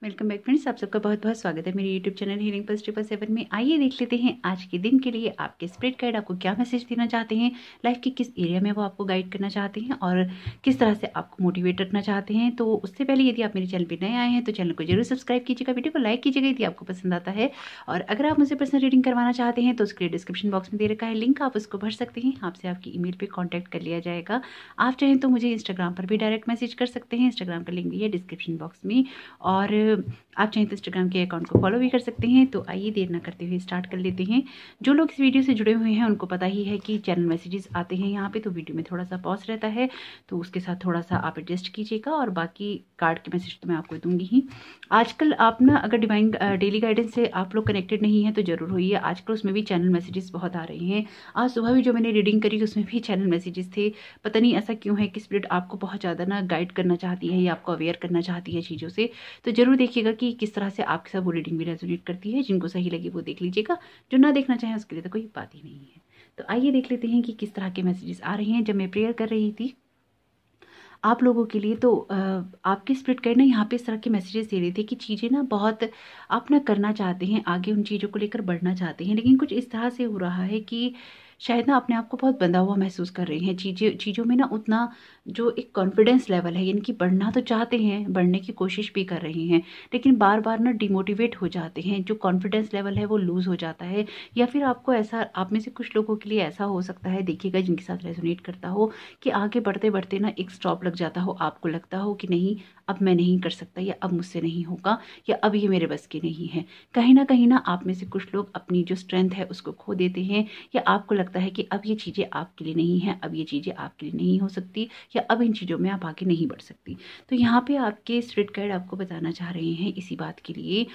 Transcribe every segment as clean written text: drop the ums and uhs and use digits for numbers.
Welcome back friends, आप सबका बहुत बहुत स्वागत है मेरे यूट्यूब चैनल हीलिंग प्लस 777 में। आइए देख लेते हैं आज के दिन के लिए आपके स्पिरिट गाइड आपको क्या मैसेज देना चाहते हैं, लाइफ के किस एरिया में वो आपको गाइड करना चाहते हैं और किस तरह से आपको मोटिवेट रखना चाहते हैं। तो उससे पहले यदि आप मेरे चैनल पर नए आए हैं तो चैनल को जरूर सब्सक्राइब कीजिएगा, वीडियो को लाइक कीजिएगा यदि आपको पसंद आता है। और अगर आप मुझे पर्सनल रीडिंग करवाना चाहते हैं तो उसके लिए डिस्क्रिप्शन बॉक्स में दे रखा है लिंक, आप उसको भर सकते हैं। आपसे आपकी ईमेल पर कॉन्टैक्ट कर लिया जाएगा। आप चाहें तो मुझे इंस्टाग्राम पर भी डायरेक्ट मैसेज कर सकते हैं, इंस्टाग्राम का लिंक भी है डिस्क्रिप्शन बॉक्स में। और आप चाहें तो इंस्टाग्राम के अकाउंट को फॉलो भी कर सकते हैं। तो आइए देर ना करते हुए स्टार्ट कर लेते हैं। जो लोग इस वीडियो से जुड़े हुए हैं उनको पता ही है कि चैनल मैसेजेस आते हैं यहाँ पे, तो वीडियो में थोड़ा सा पॉज रहता है, तो उसके साथ थोड़ा सा आप एडजस्ट कीजिएगा। और बाकी कार्ड के मैसेज तो मैं आपको दूंगी ही। आजकल आप ना अगर डिवाइन डेली गाइडेंस से आप लोग कनेक्टेड नहीं है तो जरूर होइए। आजकल उसमें भी चैनल मैसेजेस बहुत आ रहे हैं। आज सुबह भी जो मैंने रीडिंग करी उसमें भी चैनल मैसेजेस थे। पता नहीं ऐसा क्यों है कि स्पिरिट आपको बहुत ज़्यादा ना गाइड करना चाहती है या आपको अवेयर करना चाहती है चीज़ों से। तो जरूर देखिएगा कि किस तरह से आपके साथ वो रीडिंग भी रेजोनेट करती है। जिनको सही लगे वो देख लीजिएगा, जो ना देखना चाहें उसके लिए तो कोई बात ही नहीं है। तो आइए देख लेते हैं कि किस तरह के मैसेजेस आ रहे हैं। जब मैं प्रेयर कर रही थी आप लोगों के लिए तो आपके स्पिरिट गाइड ना यहाँ पे इस तरह के मैसेजेस दे रहे थे कि चीज़ें ना बहुत आप ना करना चाहते हैं, आगे उन चीज़ों को लेकर बढ़ना चाहते हैं, लेकिन कुछ इस तरह से हो रहा है कि शायद ना अपने आप को बहुत बंधा हुआ महसूस कर रहे हैं। चीज़ों में ना उतना जो एक कॉन्फिडेंस लेवल है, यानी कि बढ़ना तो चाहते हैं, बढ़ने की कोशिश भी कर रहे हैं, लेकिन बार बार ना डिमोटिवेट हो जाते हैं। जो कॉन्फिडेंस लेवल है वो लूज़ हो जाता है। या फिर आपको ऐसा, आप में से कुछ लोगों के लिए ऐसा हो सकता है, देखिएगा जिनके साथ रेजोनेट करता हो, कि आगे बढ़ते बढ़ते ना एक स्टॉप लग जाता हो। आपको लगता हो कि नहीं, अब मैं नहीं कर सकता, या अब मुझसे नहीं होगा, या अब ये मेरे बस की नहीं है। कहीं ना आप में से कुछ लोग अपनी जो स्ट्रेंथ है उसको खो देते हैं, या आपको लगता है कि अब ये चीज़ें आपके लिए नहीं है, अब ये चीज़ें आपके लिए नहीं हो सकती, या अब इन चीज़ों में आप आगे नहीं बढ़ सकती। तो यहाँ पे आपके स्पिरिट गाइड आपको बताना चाह रहे हैं इसी बात के लिए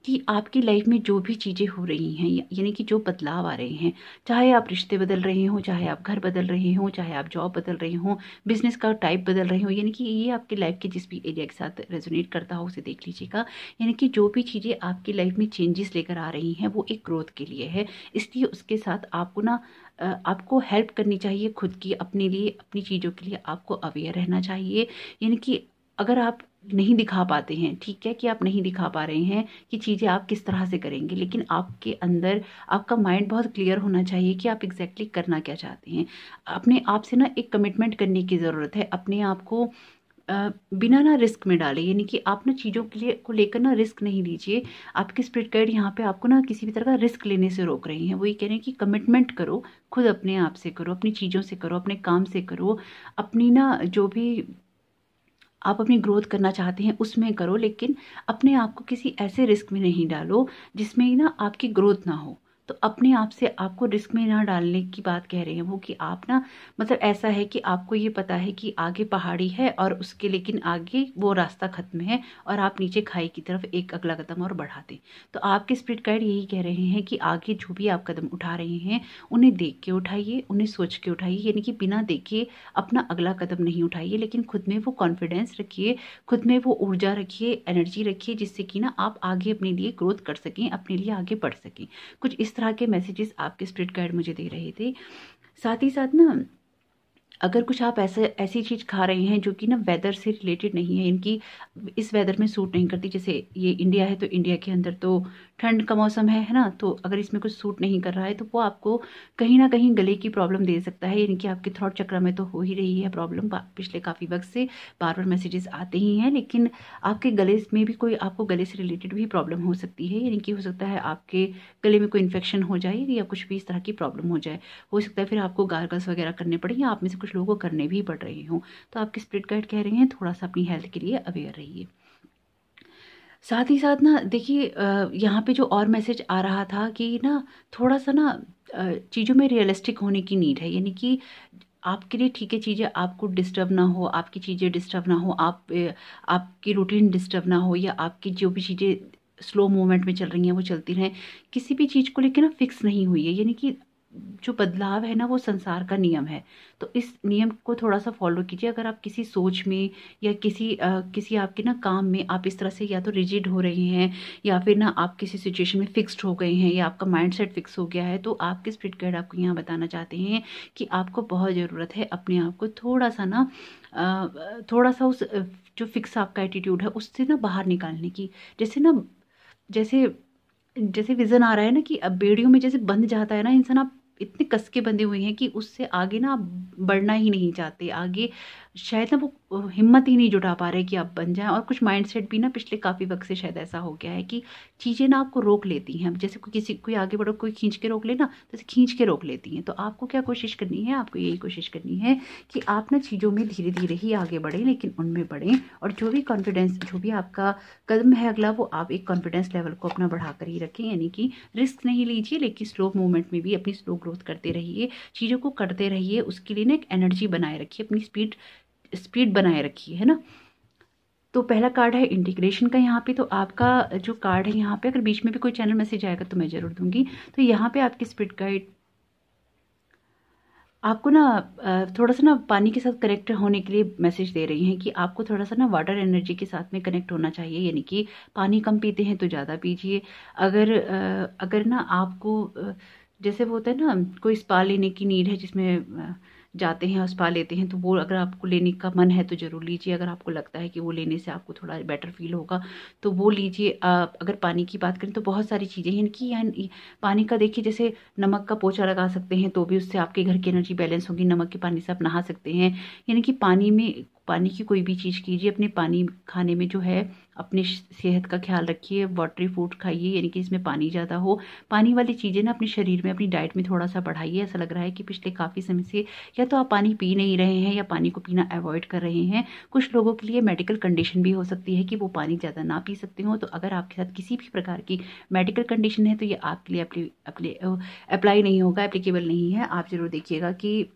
कि आपकी लाइफ में जो भी चीज़ें हो रही हैं, यानी कि जो बदलाव आ रहे हैं, चाहे आप रिश्ते बदल रहे हो, चाहे आप घर बदल रहे हो, चाहे आप जॉब बदल रहे हो, बिजनेस का टाइप बदल रहे हो, यानी कि ये आपकी लाइफ के जिस भी एरिया के साथ रेजोनेट करता हो उसे देख लीजिएगा। यानी कि जो भी चीज़ें आपकी लाइफ में चेंजेस लेकर आ रही हैं वो एक ग्रोथ के लिए है। इसलिए उसके साथ आपको ना आपको हेल्प करनी चाहिए खुद की, अपने लिए, अपनी चीज़ों के लिए आपको अवेयर रहना चाहिए। यानी कि अगर आप नहीं दिखा पाते हैं, ठीक है कि आप नहीं दिखा पा रहे हैं कि चीज़ें आप किस तरह से करेंगे, लेकिन आपके अंदर आपका माइंड बहुत क्लियर होना चाहिए कि आप एग्जैक्टली करना क्या चाहते हैं। अपने आप से ना एक कमिटमेंट करने की ज़रूरत है। अपने आप को बिना ना रिस्क में डालें, यानी कि आप ना चीज़ों के लिए को लेकर ना रिस्क नहीं लीजिए। आपके स्पिरिट गाइड यहाँ पे आपको ना किसी भी तरह का रिस्क लेने से रोक रही हैं। वो ये कह रहे हैं कि कमिटमेंट करो, खुद अपने आप से करो, अपनी चीज़ों से करो, अपने काम से करो, अपनी ना जो भी आप अपनी ग्रोथ करना चाहते हैं उसमें करो, लेकिन अपने आप को किसी ऐसे रिस्क में नहीं डालो जिसमें ना आपकी ग्रोथ ना हो। तो अपने आप से आपको रिस्क में ना डालने की बात कह रहे हैं वो, कि आप ना, मतलब ऐसा है कि आपको ये पता है कि आगे पहाड़ी है और उसके, लेकिन आगे वो रास्ता खत्म है और आप नीचे खाई की तरफ एक अगला कदम और बढ़ा दें। तो आपके स्पिरिट गाइड यही कह रहे हैं कि आगे जो भी आप कदम उठा रहे हैं उन्हें देख के उठाइए, उन्हें सोच के उठाइए, यानी कि बिना देखे अपना अगला कदम नहीं उठाइए, लेकिन खुद में वो कॉन्फिडेंस रखिए, खुद में वो ऊर्जा रखिए, एनर्जी रखिए, जिससे कि ना आप आगे अपने लिए ग्रोथ कर सकें, अपने लिए आगे बढ़ सकें। कुछ इस तरह के मैसेजेस आपके स्पिरिट गाइड मुझे दे रहे थे। साथ ही साथ ना, अगर कुछ आप ऐसी चीज़ खा रहे हैं जो कि ना वेदर से रिलेटेड नहीं है, इनकी इस वेदर में सूट नहीं करती, जैसे ये इंडिया है तो इंडिया के अंदर तो ठंड का मौसम है ना, तो अगर इसमें कुछ सूट नहीं कर रहा है तो वो आपको कहीं ना कहीं गले की प्रॉब्लम दे सकता है। यानी कि आपके थ्रोट चक्र में तो हो ही रही है प्रॉब्लम, पिछले काफ़ी वक्त से बार बार मैसेजेस आते ही हैं, लेकिन आपके गले में भी कोई, आपको गले से रिलेटेड भी प्रॉब्लम हो सकती है। यानी कि हो सकता है आपके गले में कोई इन्फेक्शन हो जाए या कुछ भी इस तरह की प्रॉब्लम हो जाए। हो सकता है फिर आपको गार्गल्स वगैरह करने पड़े, या आप में से कुछ लोगों को करने भी पड़ रहे हों। तो आपके स्पिरिट गाइड कह रहे हैं थोड़ा सा अपनी हेल्थ के लिए अवेयर रहिए। साथ ही साथ ना देखिए, यहाँ पे जो और मैसेज आ रहा था कि ना थोड़ा सा ना चीज़ों में रियलिस्टिक होने की नीड है। यानी कि आपके लिए ठीक है चीज़ें, आपको डिस्टर्ब ना हो, आपकी चीज़ें डिस्टर्ब ना हो, आपकी रूटीन डिस्टर्ब ना हो, या आपकी जो भी चीज़ें स्लो मूवमेंट में चल रही हैं वो चलती रहें। किसी भी चीज़ को लेकर ना फिक्स नहीं हुई है, यानी कि जो बदलाव है ना वो संसार का नियम है। तो इस नियम को थोड़ा सा फॉलो कीजिए। अगर आप किसी सोच में या किसी आपके ना काम में आप इस तरह से या तो रिजिड हो रहे हैं या फिर ना आप किसी सिचुएशन में फिक्स्ड हो गए हैं या आपका माइंड सेट फिक्स हो गया है, तो आपके स्पिरिट गाइड आपको यहाँ बताना चाहते हैं कि आपको बहुत ज़रूरत है अपने आप को थोड़ा सा ना थोड़ा सा उस जो फिक्स आपका एटीट्यूड है उससे ना बाहर निकालने की। जैसे जैसे विज़न आ रहा है ना कि अब बेड़ियों में जैसे बंध जाता है ना इंसान, आप इतने कस के बंधे हुए हैं कि उससे आगे ना आप बढ़ना ही नहीं चाहते। आगे शायद ना वो हिम्मत ही नहीं जुटा पा रहे कि आप बन जाएँ। और कुछ माइंडसेट भी ना पिछले काफ़ी वक़्त से शायद ऐसा हो गया है कि चीज़ें ना आपको रोक लेती हैं। अब जैसे कोई आगे बढ़ो, कोई खींच के रोक ले ना, जैसे खींच के रोक लेती हैं। तो आपको क्या कोशिश करनी है, आपको यही कोशिश करनी है कि आप ना चीज़ों में धीरे-धीरे ही आगे बढ़ें, लेकिन उनमें बढ़ें। और जो भी कॉन्फिडेंस, जो भी आपका कदम है अगला, वो आप एक कॉन्फिडेंस लेवल को अपना बढ़ाकर ही रखें। यानी कि रिस्क नहीं लीजिए, लेकिन स्लो मूवमेंट में भी अपनी स्लो ग्रोथ करते रहिए, चीज़ों को करते रहिए। उसके लिए ना एक एनर्जी बनाए रखिए, अपनी स्पीड बनाए रखिए, है ना। तो पहला कार्ड है इंटीग्रेशन का यहाँ पे। तो आपका जो कार्ड है यहाँ पे, अगर बीच में भी कोई चैनल मैसेज आएगा तो मैं ज़रूर दूंगी। तो यहाँ पे आपकी स्पिरिट गाइड आपको ना थोड़ा सा ना पानी के साथ कनेक्ट होने के लिए मैसेज दे रही हैं कि आपको थोड़ा सा ना वाटर एनर्जी के साथ में कनेक्ट होना चाहिए। यानी कि पानी कम पीते हैं तो ज़्यादा पीजिए। अगर ना आपको जैसे वो होता है ना, कोई स्पा लेने की नीड है जिसमें जाते हैं और स्पा लेते हैं, तो वो अगर आपको लेने का मन है तो ज़रूर लीजिए। अगर आपको लगता है कि वो लेने से आपको थोड़ा बेटर फील होगा तो वो लीजिए। अगर पानी की बात करें तो बहुत सारी चीज़ें हैं कि यानी पानी का देखिए, जैसे नमक का पोछा लगा सकते हैं तो भी उससे आपके घर की एनर्जी बैलेंस होगी। नमक के पानी से आप नहा सकते हैं। यानी कि पानी की कोई भी चीज़ कीजिए। अपने पानी खाने में जो है अपनी सेहत का ख्याल रखिए, वाटरी फूड खाइए, यानी कि इसमें पानी ज़्यादा हो। पानी वाली चीज़ें ना अपने शरीर में, अपनी डाइट में थोड़ा सा बढ़ाइए। ऐसा लग रहा है कि पिछले काफ़ी समय से या तो आप पानी पी नहीं रहे हैं या पानी को पीना अवॉइड कर रहे हैं। कुछ लोगों के लिए मेडिकल कंडीशन भी हो सकती है कि वो पानी ज़्यादा ना पी सकते हो। तो अगर आपके साथ किसी भी प्रकार की मेडिकल कंडीशन है तो ये आपके लिए अप्लाई नहीं होगा, एप्लीकेबल नहीं है। आप ज़रूर देखिएगा कि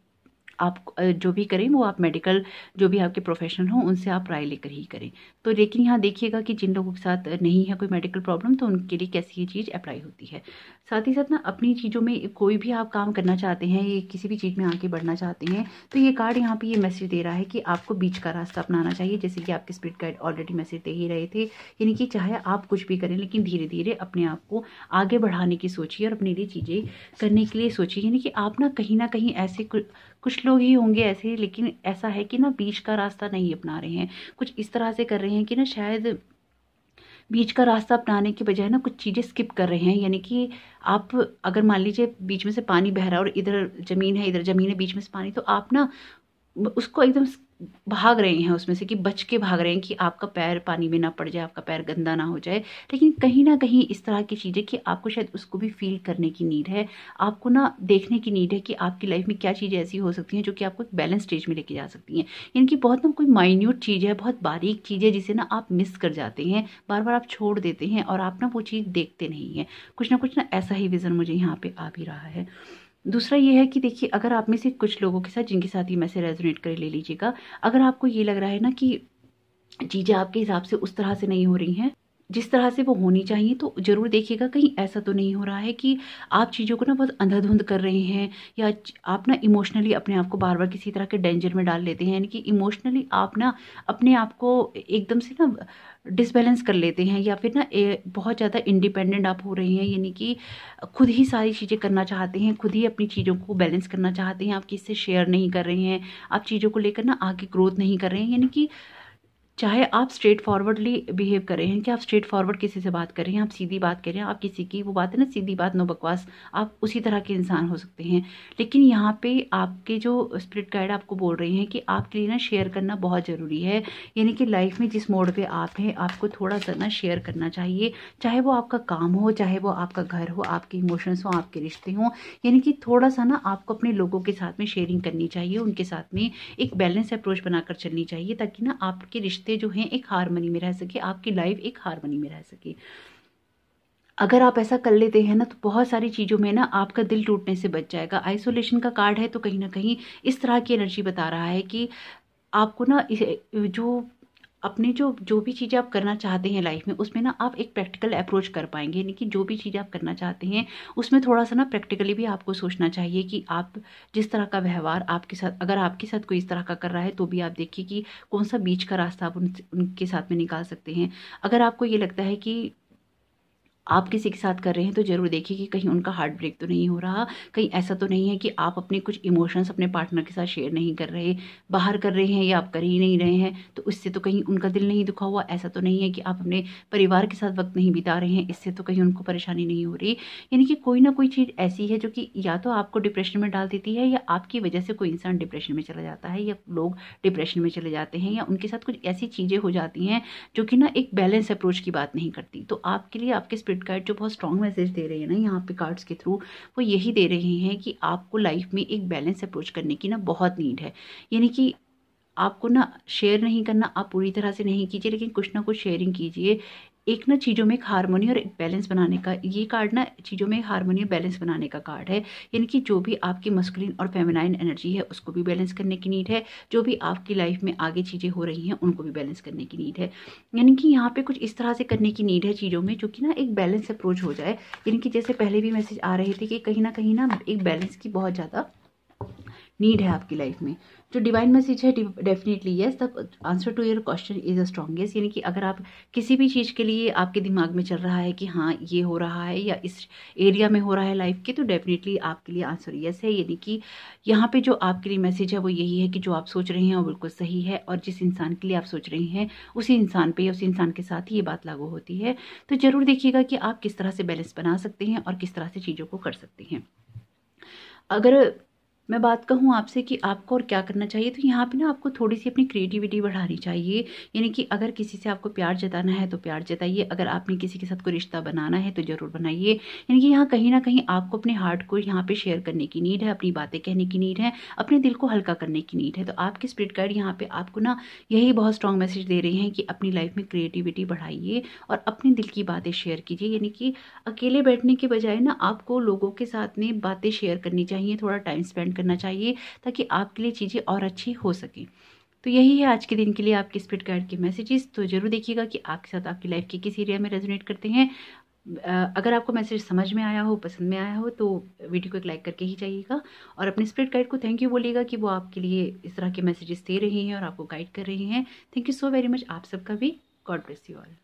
आप जो भी करें वो आप मेडिकल, जो भी आपके प्रोफेशनल हो उनसे आप राय लेकर ही करें। तो लेकिन यहाँ देखिएगा कि जिन लोगों के साथ नहीं है कोई मेडिकल प्रॉब्लम, तो उनके लिए कैसी ये चीज़ अप्लाई होती है। साथ ही साथ ना अपनी चीज़ों में कोई भी आप काम करना चाहते हैं, ये किसी भी चीज़ में आगे बढ़ना चाहते हैं, तो ये कार्ड यहाँ पे ये मैसेज दे रहा है कि आपको बीच का रास्ता अपनाना चाहिए। जैसे कि आपके स्पिरिट गाइड ऑलरेडी मैसेज दे ही रहे थे। यानी कि चाहे आप कुछ भी करें, लेकिन धीरे धीरे अपने आप को आगे बढ़ाने की सोचिए और अपने लिए चीज़ें करने के लिए सोचिए। यानी कि आप ना कहीं ऐसे कुछ लोग ही होंगे ऐसे, लेकिन ऐसा है कि ना बीच का रास्ता नहीं अपना रहे हैं। कुछ इस तरह से कर रहे हैं कि ना शायद बीच का रास्ता अपनाने के बजाय ना कुछ चीज़ें स्किप कर रहे हैं। यानी कि आप अगर मान लीजिए बीच में से पानी बह रहा है और इधर ज़मीन है, इधर ज़मीन है, बीच में से पानी, तो आप ना उसको एकदम भाग रहे हैं उसमें से, कि बच के भाग रहे हैं कि आपका पैर पानी में ना पड़ जाए, आपका पैर गंदा ना हो जाए। लेकिन कहीं ना कहीं इस तरह की चीज़ें कि आपको शायद उसको भी फील करने की नीड है। आपको ना देखने की नीड है कि आपकी लाइफ में क्या चीज़ें ऐसी हो सकती हैं जो कि आपको एक बैलेंस स्टेज में लेके जा सकती हैं। यानी कि बहुत ना कोई माइन्यूट चीज़ है, बहुत बारीक चीज़ है जिसे ना आप मिस कर जाते हैं, बार बार आप छोड़ देते हैं और आप ना वो चीज़ देखते नहीं हैं। कुछ ना ऐसा ही विज़न मुझे यहाँ पे आ भी रहा है। दूसरा ये है कि देखिए, अगर आप में से कुछ लोगों के साथ, जिनके साथ ये मैसेज रेजोनेट करे, ले लीजिएगा। अगर आपको ये लग रहा है ना कि चीज़ें आपके हिसाब से उस तरह से नहीं हो रही हैं जिस तरह से वो होनी चाहिए, तो ज़रूर देखिएगा कहीं ऐसा तो नहीं हो रहा है कि आप चीज़ों को ना बहुत अंधाधुंध कर रहे हैं, या आप ना इमोशनली अपने आप को बार बार किसी तरह के डेंजर में डाल लेते हैं। यानी कि इमोशनली आप ना अपने आप को एकदम से ना डिसबैलेंस कर लेते हैं, या फिर ना बहुत ज़्यादा इंडिपेंडेंट आप हो रहे हैं। यानी कि खुद ही सारी चीज़ें करना चाहते हैं, खुद ही अपनी चीज़ों को बैलेंस करना चाहते हैं। आप किसी से शेयर नहीं कर रहे हैं, आप चीज़ों को लेकर ना आगे ग्रोथ नहीं कर रहे हैं। यानी कि चाहे आप स्ट्रेट फॉरवर्डली बिहेव कर रहे हैं, कि आप स्ट्रेट फॉरवर्ड किसी से बात कर रहे हैं, आप सीधी बात कर रहे हैं, आप किसी की वो बात है ना, सीधी बात नो बकवास, आप उसी तरह के इंसान हो सकते हैं। लेकिन यहाँ पे आपके जो स्पिरिट गाइड आपको बोल रहे हैं कि आपके लिए ना शेयर करना बहुत ज़रूरी है। यानी कि लाइफ में जिस मोड पे आप हैं, आपको थोड़ा सा ना शेयर करना चाहिए। चाहे वो आपका काम हो, चाहे वो आपका घर हो, आपके इमोशंस हो, आपके रिश्ते हों। यानी कि थोड़ा सा ना आपको अपने लोगों के साथ में शेयरिंग करनी चाहिए, उनके साथ में एक बैलेंस अप्रोच बनाकर चलनी चाहिए, ताकि ना आपके रिश्ते जो हैं एक हार्मनी में रह सके, आपकी लाइफ एक हार्मनी में रह सके। अगर आप ऐसा कर लेते हैं ना, तो बहुत सारी चीज़ों में ना आपका दिल टूटने से बच जाएगा। आइसोलेशन का कार्ड है, तो कहीं ना कहीं इस तरह की एनर्जी बता रहा है कि आपको ना जो अपने जो भी चीज़ें आप करना चाहते हैं लाइफ में, उसमें ना आप एक प्रैक्टिकल अप्रोच कर पाएंगे। यानी कि जो भी चीज़ें आप करना चाहते हैं उसमें थोड़ा सा ना प्रैक्टिकली भी आपको सोचना चाहिए कि आप जिस तरह का व्यवहार आपके साथ, अगर आपके साथ कोई इस तरह का कर रहा है तो भी आप देखिए कि कौन सा बीच का रास्ता आप उनके साथ में निकाल सकते हैं। अगर आपको ये लगता है कि आप किसी के साथ कर रहे हैं तो ज़रूर देखिए कि कहीं उनका हार्ट ब्रेक तो नहीं हो रहा, कहीं ऐसा तो नहीं है कि आप अपने कुछ इमोशंस अपने पार्टनर के साथ शेयर नहीं कर रहे, बाहर कर रहे हैं या आप कर ही नहीं रहे हैं, तो इससे तो कहीं उनका दिल नहीं दुखा हुआ। ऐसा तो नहीं है कि आप अपने परिवार के साथ वक्त नहीं बिता रहे हैं, इससे तो कहीं उनको परेशानी नहीं हो रही। यानी कि कोई ना कोई चीज़ ऐसी है जो कि या तो आपको डिप्रेशन में डाल देती है, या आपकी वजह से कोई इंसान डिप्रेशन में चला जाता है, या लोग डिप्रेशन में चले जाते हैं, या उनके साथ कुछ ऐसी चीज़ें हो जाती हैं जो कि ना एक बैलेंस अप्रोच की बात नहीं करती। तो आपके लिए आपके स्पिरिट गाइड जो बहुत स्ट्रॉन्ग मैसेज दे रहे हैं ना यहाँ पे कार्ड्स के थ्रू, वो यही दे रहे हैं कि आपको लाइफ में एक बैलेंस अप्रोच करने की ना बहुत नीड है। यानी कि आपको ना शेयर नहीं करना, आप पूरी तरह से नहीं कीजिए, लेकिन कुछ ना कुछ शेयरिंग कीजिए। एक ना चीज़ों में एक हार्मोनी और एक बैलेंस बनाने का, ये कार्ड ना चीज़ों में हार्मोनी और बैलेंस बनाने का कार्ड है। यानी कि जो भी आपकी मस्कुलिन और फेमिनाइन एनर्जी है उसको भी बैलेंस करने की नीड है, जो भी आपकी लाइफ में आगे चीज़ें हो रही हैं उनको भी बैलेंस करने की नीड है। यानी कि यहाँ पे कुछ इस तरह से करने की नीड है चीज़ों में जो कि ना एक बैलेंस अप्रोच हो जाए। यानी कि जैसे पहले भी मैसेज आ रहे थे कि कहीं ना एक बैलेंस की बहुत ज़्यादा नीड है आपकी लाइफ में। जो डिवाइन मैसेज है, definitely yes, the answer to your question is the strongest. यानी कि अगर आप किसी भी चीज़ के लिए आपके दिमाग में चल रहा है कि हाँ ये हो रहा है या इस एरिया में हो रहा है लाइफ के, तो डेफिनेटली आपके लिए आंसर यस है। यानी कि यहाँ पे जो आपके लिए मैसेज है वो यही है कि जो आप सोच रहे हैं वो बिल्कुल सही है, और जिस इंसान के लिए आप सोच रहे हैं उसी इंसान पे या उसी इंसान के साथ ही ये बात लागू होती है। तो ज़रूर देखिएगा कि आप किस तरह से बैलेंस बना सकते हैं और किस तरह से चीज़ों को कर सकते हैं। अगर मैं बात कहूँ आपसे कि आपको और क्या करना चाहिए, तो यहाँ पे ना आपको थोड़ी सी अपनी क्रिएटिविटी बढ़ानी चाहिए। यानी कि अगर किसी से आपको प्यार जताना है तो प्यार जताइए, अगर आपने किसी के साथ कोई रिश्ता बनाना है तो ज़रूर बनाइए। यानी कि यहाँ कहीं ना कहीं आपको अपने हार्ट को यहाँ पे शेयर करने की नीड है, अपनी बातें कहने की नीड है, अपने दिल को हल्का करने की नीड है। तो आपके स्पिरिट गाइड यहाँ पे आपको ना यही बहुत स्ट्रॉन्ग मैसेज दे रहे हैं कि अपनी लाइफ में क्रिएटिविटी बढ़ाइए और अपने दिल की बातें शेयर कीजिए। यानी कि अकेले बैठने के बजाय ना आपको लोगों के साथ में बातें शेयर करनी चाहिए, थोड़ा टाइम स्पेंड करना चाहिए, ताकि आपके लिए चीज़ें और अच्छी हो सकें। तो यही है आज के दिन के लिए आपके स्पिरिट गाइड के मैसेजेस। तो ज़रूर देखिएगा कि आपके साथ आपकी लाइफ के किस एरिया में रेजोनेट करते हैं। अगर आपको मैसेज समझ में आया हो, पसंद में आया हो, तो वीडियो को एक लाइक करके ही जाइएगा, और अपने स्पिरिट गाइड को थैंक यू बोलिएगा कि वो आपके लिए इस तरह के मैसेजेस दे रहे हैं और आपको गाइड कर रहे हैं। Thank you so very much. आप सबका भी गॉड ब्लेस यू ऑल।